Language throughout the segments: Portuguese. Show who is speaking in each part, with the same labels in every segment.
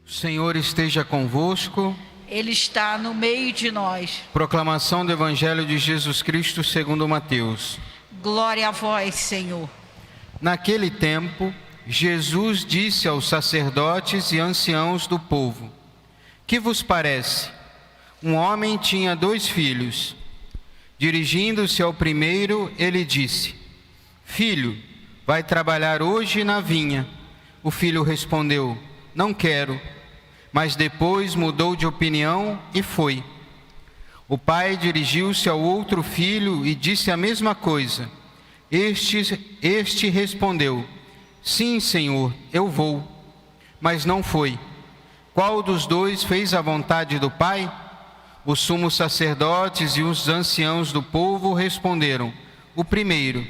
Speaker 1: O Senhor esteja convosco.
Speaker 2: Ele está no meio de nós.
Speaker 1: Proclamação do Evangelho de Jesus Cristo segundo Mateus.
Speaker 2: Glória a vós, Senhor.
Speaker 1: Naquele tempo, Jesus disse aos sacerdotes e anciãos do povo: Que vos parece? Um homem tinha 2 filhos. Dirigindo-se ao primeiro, ele disse: Filho, vai trabalhar hoje na vinha. O filho respondeu: Não quero. Mas depois mudou de opinião e foi. O pai dirigiu-se ao outro filho e disse a mesma coisa. Este respondeu: Sim, Senhor, eu vou. Mas não foi. Qual dos 2 fez a vontade do pai? Os sumos sacerdotes e os anciãos do povo responderam: O primeiro.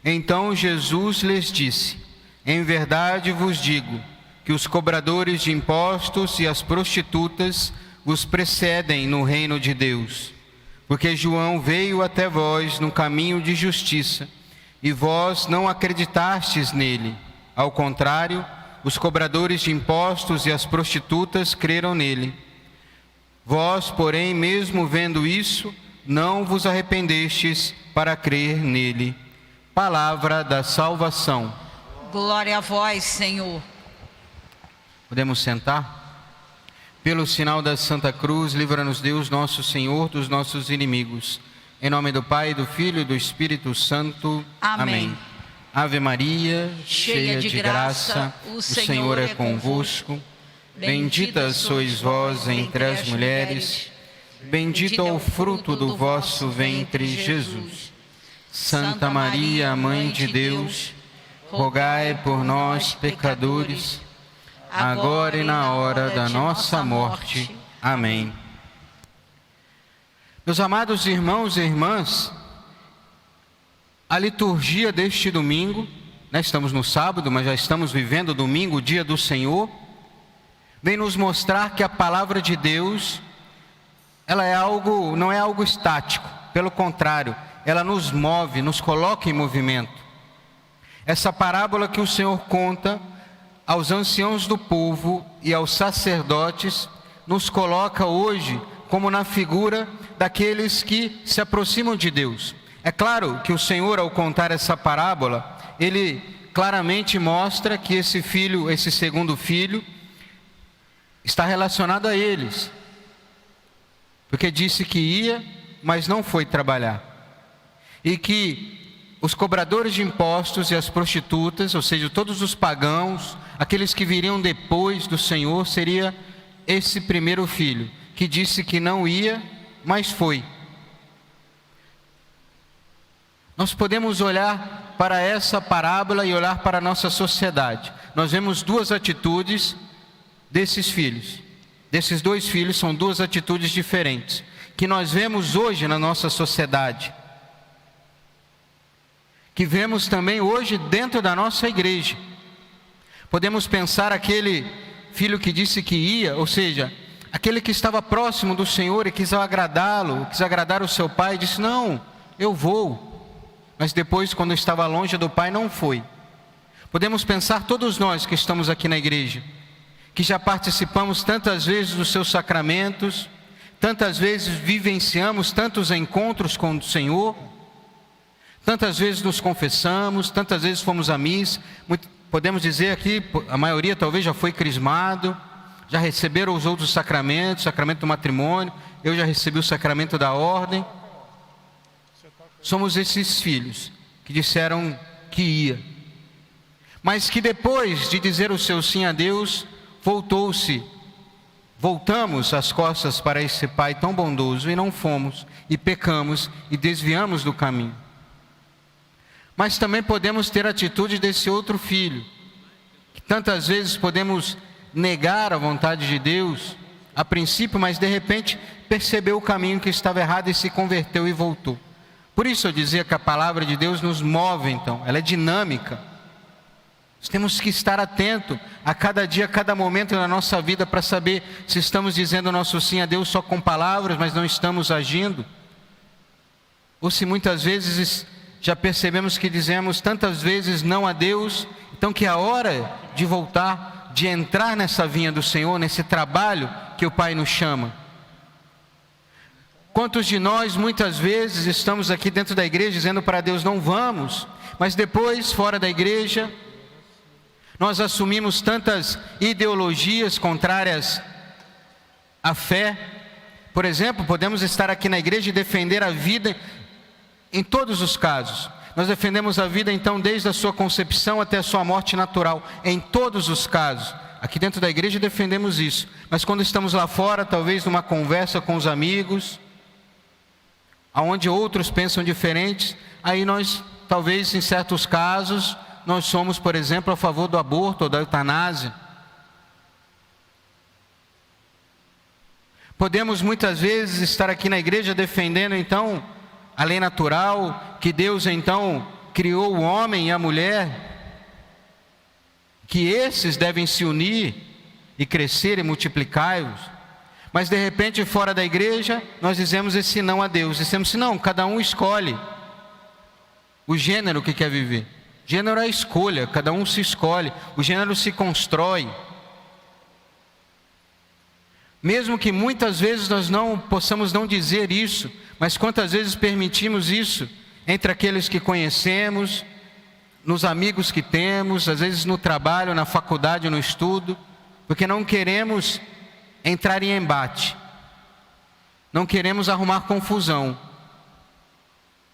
Speaker 1: Então Jesus lhes disse: Em verdade vos digo que os cobradores de impostos e as prostitutas vos precedem no reino de Deus. Porque João veio até vós no caminho de justiça, e vós não acreditastes nele. Ao contrário, os cobradores de impostos e as prostitutas creram nele. Vós, porém, mesmo vendo isso, não vos arrependestes para crer nele. Palavra da salvação.
Speaker 2: Glória a vós, Senhor.
Speaker 1: Podemos sentar? Pelo sinal da Santa Cruz, livra-nos Deus, nosso Senhor, dos nossos inimigos. Em nome do Pai, do Filho e do Espírito Santo.
Speaker 2: Amém.
Speaker 1: Ave Maria,
Speaker 2: cheia de graça, o Senhor é convosco.
Speaker 1: Bendita sois vós entre as mulheres. Bendito é o fruto do vosso ventre, Jesus. Santa Maria, Mãe de Deus, rogai por nós, pecadores, agora e na hora da nossa morte. Amém. Meus amados irmãos e irmãs, a liturgia deste domingo, estamos no sábado, mas já estamos vivendo o domingo, o dia do Senhor, vem nos mostrar que a palavra de Deus, ela não é algo estático, pelo contrário, ela nos move, nos coloca em movimento. Essa parábola que o Senhor conta aos anciãos do povo e aos sacerdotes, nos coloca hoje como na figura daqueles que se aproximam de Deus. É claro que o Senhor, ao contar essa parábola, ele claramente mostra que esse filho, esse segundo filho, está relacionado a eles, porque disse que ia, mas não foi trabalhar, e que os cobradores de impostos e as prostitutas, ou seja, todos os pagãos, aqueles que viriam depois do Senhor, seria esse primeiro filho, que disse que não ia, mas foi. Nós podemos olhar para essa parábola e olhar para a nossa sociedade. Nós vemos 2 atitudes desses filhos. Desses 2 filhos são 2 atitudes diferentes, que nós vemos hoje na nossa sociedade, que vemos também hoje dentro da nossa igreja. Podemos pensar aquele filho que disse que ia, ou seja, aquele que estava próximo do Senhor e quis agradá-lo, quis agradar o seu pai, e disse: Não, eu vou. Mas depois, quando estava longe do pai, não foi. Podemos pensar todos nós que estamos aqui na igreja, que já participamos tantas vezes dos seus sacramentos, tantas vezes vivenciamos tantos encontros com o Senhor, tantas vezes nos confessamos, tantas vezes fomos a missa. Podemos dizer aqui, a maioria talvez já foi crismado, já receberam os outros sacramentos, sacramento do matrimônio, eu já recebi o sacramento da ordem. Somos esses filhos que disseram que ia, mas que depois de dizer o seu sim a Deus, voltamos as costas para esse Pai tão bondoso e não fomos, e pecamos e desviamos do caminho. Mas também podemos ter a atitude desse outro filho, que tantas vezes podemos negar a vontade de Deus a princípio, mas de repente percebeu o caminho que estava errado e se converteu e voltou. Por isso eu dizia que a palavra de Deus nos move, então, ela é dinâmica. Nós temos que estar atento a cada dia, a cada momento da nossa vida, para saber se estamos dizendo o nosso sim a Deus só com palavras, mas não estamos agindo, ou se muitas vezes já percebemos que dizemos tantas vezes não a Deus, então que é a hora de voltar, de entrar nessa vinha do Senhor, nesse trabalho que o Pai nos chama. Quantos de nós muitas vezes estamos aqui dentro da igreja dizendo para Deus não vamos, mas depois fora da igreja nós assumimos tantas ideologias contrárias à fé. Por exemplo, podemos estar aqui na igreja e defender a vida em todos os casos. Nós defendemos a vida então desde a sua concepção até a sua morte natural, em todos os casos. Aqui dentro da igreja defendemos isso, mas quando estamos lá fora, talvez numa conversa com os amigos, aonde outros pensam diferentes, aí nós, talvez em certos casos, nós somos, por exemplo, a favor do aborto ou da eutanásia. Podemos muitas vezes estar aqui na igreja defendendo então a lei natural, que Deus então criou o homem e a mulher, que esses devem se unir e crescer e multiplicar-os. Mas de repente fora da igreja nós dizemos esse não a Deus, dizemos assim, não, cada um escolhe o gênero que quer viver. Gênero é a escolha, cada um se escolhe, o gênero se constrói. Mesmo que muitas vezes nós não possamos não dizer isso, mas quantas vezes permitimos isso entre aqueles que conhecemos, nos amigos que temos, às vezes no trabalho, na faculdade, no estudo, porque não queremos entrar em embate, não queremos arrumar confusão,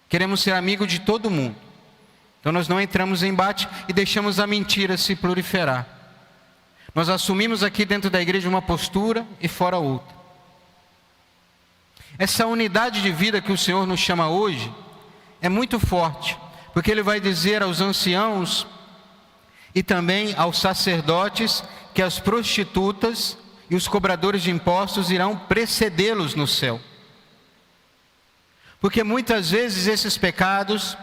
Speaker 1: queremos ser amigo de todo mundo. Então nós não entramos em embate e deixamos a mentira se proliferar. Nós assumimos aqui dentro da igreja uma postura e fora outra. Essa unidade de vida que o Senhor nos chama hoje é muito forte, porque Ele vai dizer aos anciãos e também aos sacerdotes que as prostitutas e os cobradores de impostos irão precedê-los no céu. Porque muitas vezes esses pecados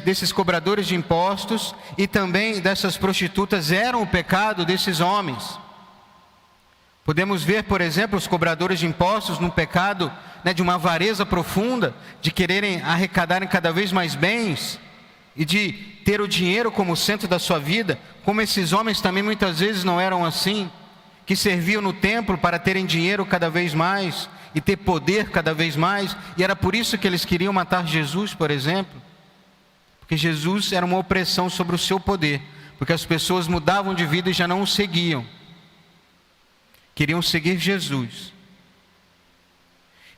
Speaker 1: desses cobradores de impostos e também dessas prostitutas eram o pecado desses homens. Podemos ver, por exemplo, os cobradores de impostos num pecado de uma avareza profunda, de quererem arrecadarem cada vez mais bens e de ter o dinheiro como centro da sua vida, como esses homens também muitas vezes não eram assim, que serviam no templo para terem dinheiro cada vez mais e ter poder cada vez mais, e era por isso que eles queriam matar Jesus, por exemplo, porque Jesus era uma opressão sobre o seu poder, porque as pessoas mudavam de vida e já não o seguiam, queriam seguir Jesus.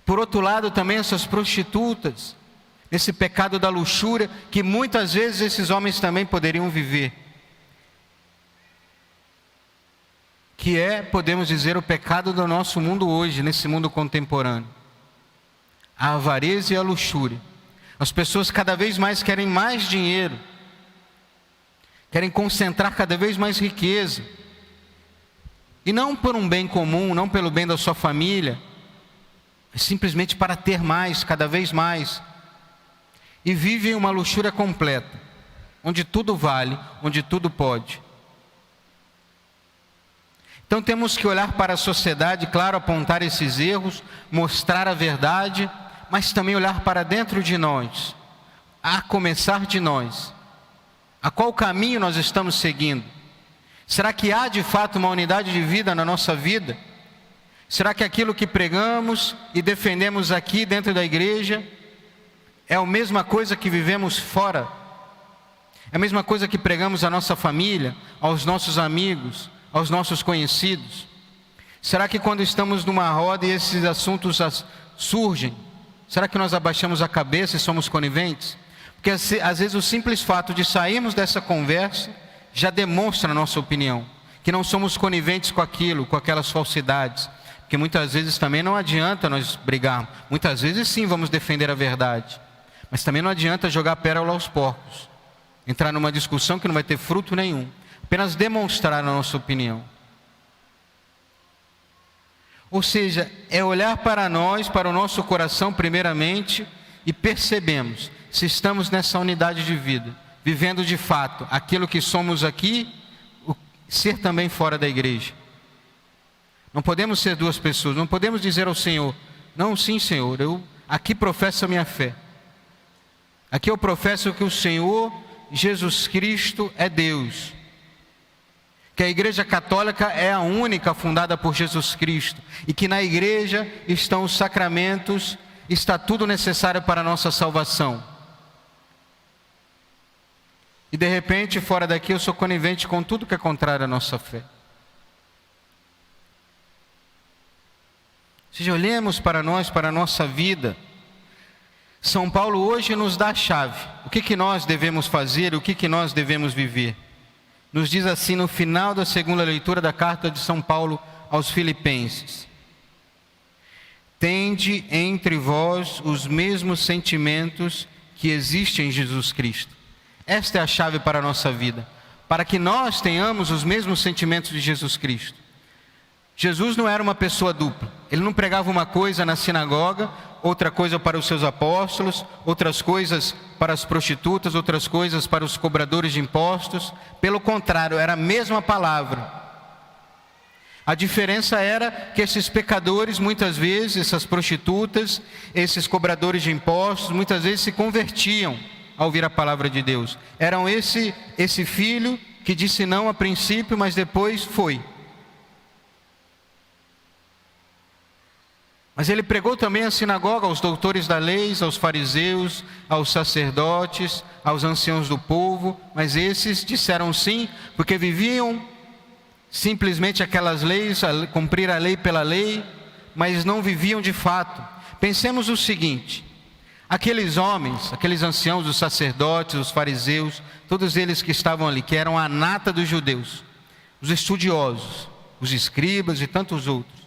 Speaker 1: Por outro lado também essas prostitutas, nesse pecado da luxúria, que muitas vezes esses homens também poderiam viver, que é, podemos dizer, o pecado do nosso mundo hoje, nesse mundo contemporâneo. A avareza e a luxúria. As pessoas cada vez mais querem mais dinheiro, querem concentrar cada vez mais riqueza, e não por um bem comum, não pelo bem da sua família, mas simplesmente para ter mais, cada vez mais, e vivem uma luxúria completa, onde tudo vale, onde tudo pode. Então temos que olhar para a sociedade, claro, apontar esses erros, mostrar a verdade, mas também olhar para dentro de nós, a começar de nós. A qual caminho nós estamos seguindo? Será que há de fato uma unidade de vida na nossa vida? Será que aquilo que pregamos e defendemos aqui dentro da igreja é a mesma coisa que vivemos fora? É a mesma coisa que pregamos à nossa família, aos nossos amigos, aos nossos conhecidos? Será que quando estamos numa roda e esses assuntos surgem, será que nós abaixamos a cabeça e somos coniventes? Porque às vezes o simples fato de sairmos dessa conversa já demonstra a nossa opinião, que não somos coniventes com aquilo, com aquelas falsidades. Porque muitas vezes também não adianta nós brigarmos, muitas vezes sim vamos defender a verdade, mas também não adianta jogar pérola aos porcos, entrar numa discussão que não vai ter fruto nenhum, apenas demonstrar a nossa opinião. Ou seja, é olhar para nós, para o nosso coração primeiramente, e percebemos se estamos nessa unidade de vida, vivendo de fato aquilo que somos aqui, ser também fora da igreja. Não podemos ser duas pessoas, não podemos dizer ao Senhor, não, sim Senhor, eu aqui professo a minha fé. Aqui eu professo que o Senhor Jesus Cristo é Deus, que a Igreja Católica é a única fundada por Jesus Cristo e que na Igreja estão os sacramentos, está tudo necessário para a nossa salvação. E de repente, fora daqui, eu sou conivente com tudo que é contrário à nossa fé. Se olhemos para nós, para a nossa vida, São Paulo hoje nos dá a chave. O que nós devemos fazer, o que nós devemos viver. Nos diz assim no final da segunda leitura da carta de São Paulo aos Filipenses: tende entre vós os mesmos sentimentos que existem em Jesus Cristo. Esta é a chave para a nossa vida, para que nós tenhamos os mesmos sentimentos de Jesus Cristo. Jesus não era uma pessoa dupla. Ele não pregava uma coisa na sinagoga, outra coisa para os seus apóstolos, outras coisas para as prostitutas, outras coisas para os cobradores de impostos. Pelo contrário, era a mesma palavra. A diferença era que esses pecadores, muitas vezes, essas prostitutas, esses cobradores de impostos, muitas vezes se convertiam ao ouvir a palavra de Deus. Eram esse filho que disse não a princípio, mas depois foi. Mas ele pregou também à sinagoga, aos doutores da lei, aos fariseus, aos sacerdotes, aos anciãos do povo. Mas esses disseram sim, porque viviam simplesmente aquelas leis, cumprir a lei pela lei, mas não viviam de fato. Pensemos o seguinte: aqueles homens, aqueles anciãos, os sacerdotes, os fariseus, todos eles que estavam ali, que eram a nata dos judeus, os estudiosos, os escribas e tantos outros,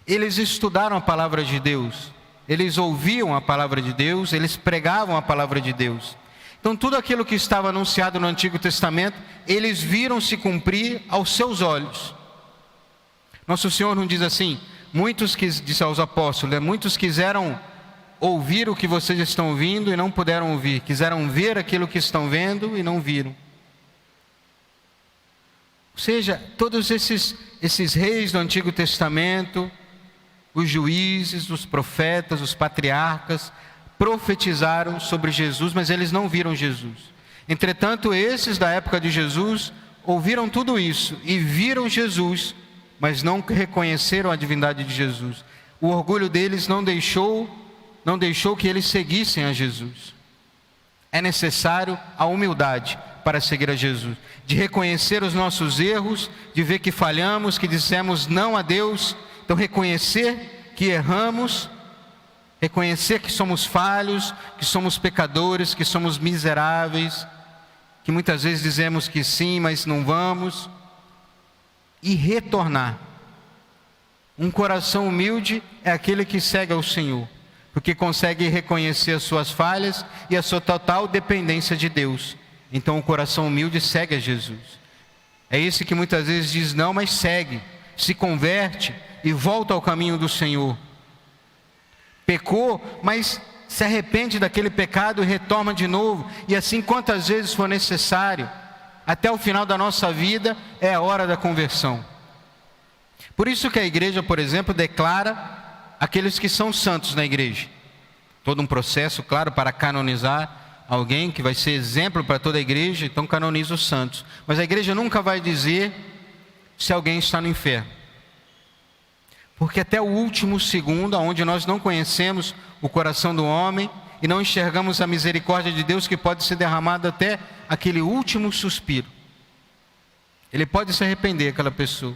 Speaker 1: eles estudaram a palavra de Deus, eles ouviam a palavra de Deus, eles pregavam a palavra de Deus. Então tudo aquilo que estava anunciado no Antigo Testamento, eles viram se cumprir aos seus olhos. Nosso Senhor não diz assim, disse aos apóstolos, muitos quiseram ouvir o que vocês estão ouvindo e não puderam ouvir, quiseram ver aquilo que estão vendo e não viram. Ou seja, todos esses reis do Antigo Testamento, os juízes, os profetas, os patriarcas, profetizaram sobre Jesus, mas eles não viram Jesus. Entretanto, esses da época de Jesus ouviram tudo isso e viram Jesus, mas não reconheceram a divindade de Jesus. O orgulho deles não deixou que eles seguissem a Jesus. É necessário a humildade para seguir a Jesus, de reconhecer os nossos erros, de ver que falhamos, que dissemos não a Deus. Então reconhecer que erramos, reconhecer que somos falhos, que somos pecadores, que somos miseráveis, que muitas vezes dizemos que sim, mas não vamos, e retornar. Um coração humilde é aquele que segue ao Senhor, porque consegue reconhecer as suas falhas e a sua total dependência de Deus. Então o coração humilde segue a Jesus. É esse que muitas vezes diz não, mas segue, se converte e volta ao caminho do Senhor. Pecou, mas se arrepende daquele pecado e retoma de novo, e assim quantas vezes for necessário, até o final da nossa vida é a hora da conversão. Por isso que a igreja, por exemplo, declara aqueles que são santos na igreja. Todo um processo, claro, para canonizar alguém que vai ser exemplo para toda a igreja, então canoniza os santos. Mas a igreja nunca vai dizer se alguém está no inferno. Porque até o último segundo, onde nós não conhecemos o coração do homem e não enxergamos a misericórdia de Deus que pode ser derramada até aquele último suspiro, ele pode se arrepender, aquela pessoa,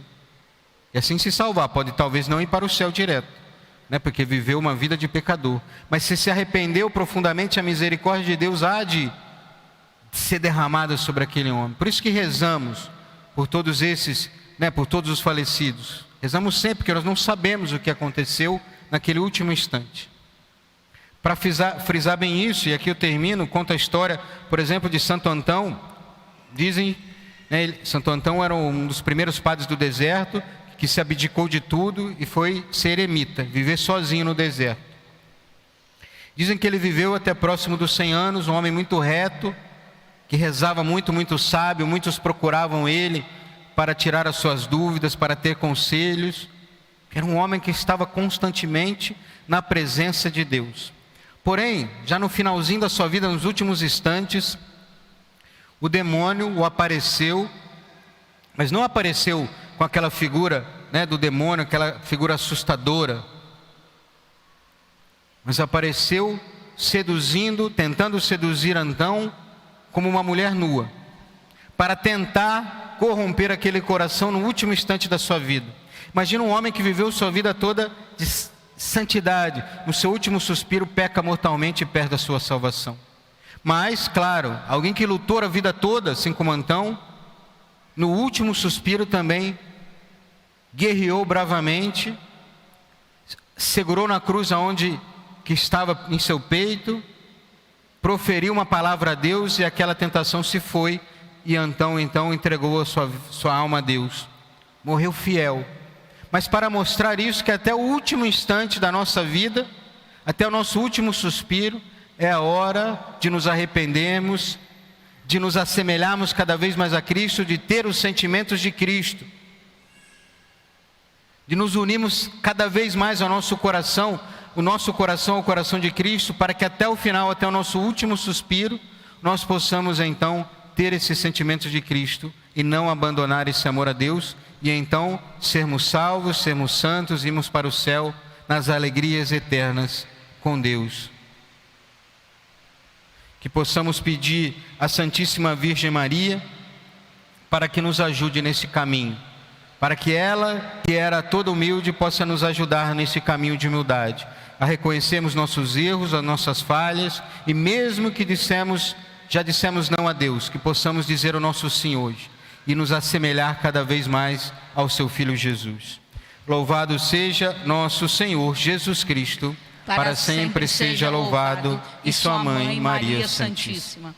Speaker 1: e assim se salvar. Pode talvez não ir para o céu direto, né, porque viveu uma vida de pecador, mas se arrependeu profundamente, a misericórdia de Deus há de ser derramada sobre aquele homem. Por isso que rezamos por todos esses, né, por todos os falecidos. Rezamos sempre, porque nós não sabemos o que aconteceu naquele último instante. Para frisar bem isso, e aqui eu termino, conta a história, por exemplo, de Santo Antão. Dizem, né, Santo Antão era um dos primeiros padres do deserto, que se abdicou de tudo e foi ser eremita, viver sozinho no deserto. Dizem que ele viveu até próximo dos 100 anos, um homem muito reto, que rezava muito, muito sábio, muitos procuravam ele para tirar as suas dúvidas, para ter conselhos. Era um homem que estava constantemente na presença de Deus. Porém, já no finalzinho da sua vida, nos últimos instantes, o demônio o apareceu Mas não apareceu com aquela figura, né, do demônio, aquela figura assustadora. Mas apareceu seduzindo, tentando seduzir Antão como uma mulher nua, para tentar corromper aquele coração no último instante da sua vida. Imagina um homem que viveu sua vida toda de santidade, no seu último suspiro peca mortalmente e perde a sua salvação. Mas, claro, alguém que lutou a vida toda, assim como Antão, no último suspiro também guerreou bravamente, segurou na cruz aonde que estava em seu peito, proferiu uma palavra a Deus e aquela tentação se foi, e Antão então entregou a sua alma a Deus. Morreu fiel. Mas para mostrar isso, que até o último instante da nossa vida, até o nosso último suspiro, é a hora de nos arrependermos, de nos assemelharmos cada vez mais a Cristo, de ter os sentimentos de Cristo, de nos unirmos cada vez mais ao nosso coração, o nosso coração ao coração de Cristo, para que até o final, até o nosso último suspiro, nós possamos então ter esses sentimentos de Cristo e não abandonar esse amor a Deus, e então sermos salvos, sermos santos, irmos para o céu nas alegrias eternas com Deus. Que possamos pedir à Santíssima Virgem Maria para que nos ajude nesse caminho, para que ela, que era toda humilde, possa nos ajudar nesse caminho de humildade, a reconhecermos nossos erros, as nossas falhas, e mesmo que já dissemos não a Deus, que possamos dizer o nosso sim hoje, e nos assemelhar cada vez mais ao seu Filho Jesus. Louvado seja nosso Senhor Jesus Cristo, para sempre seja louvado, e sua mãe Maria Santíssima.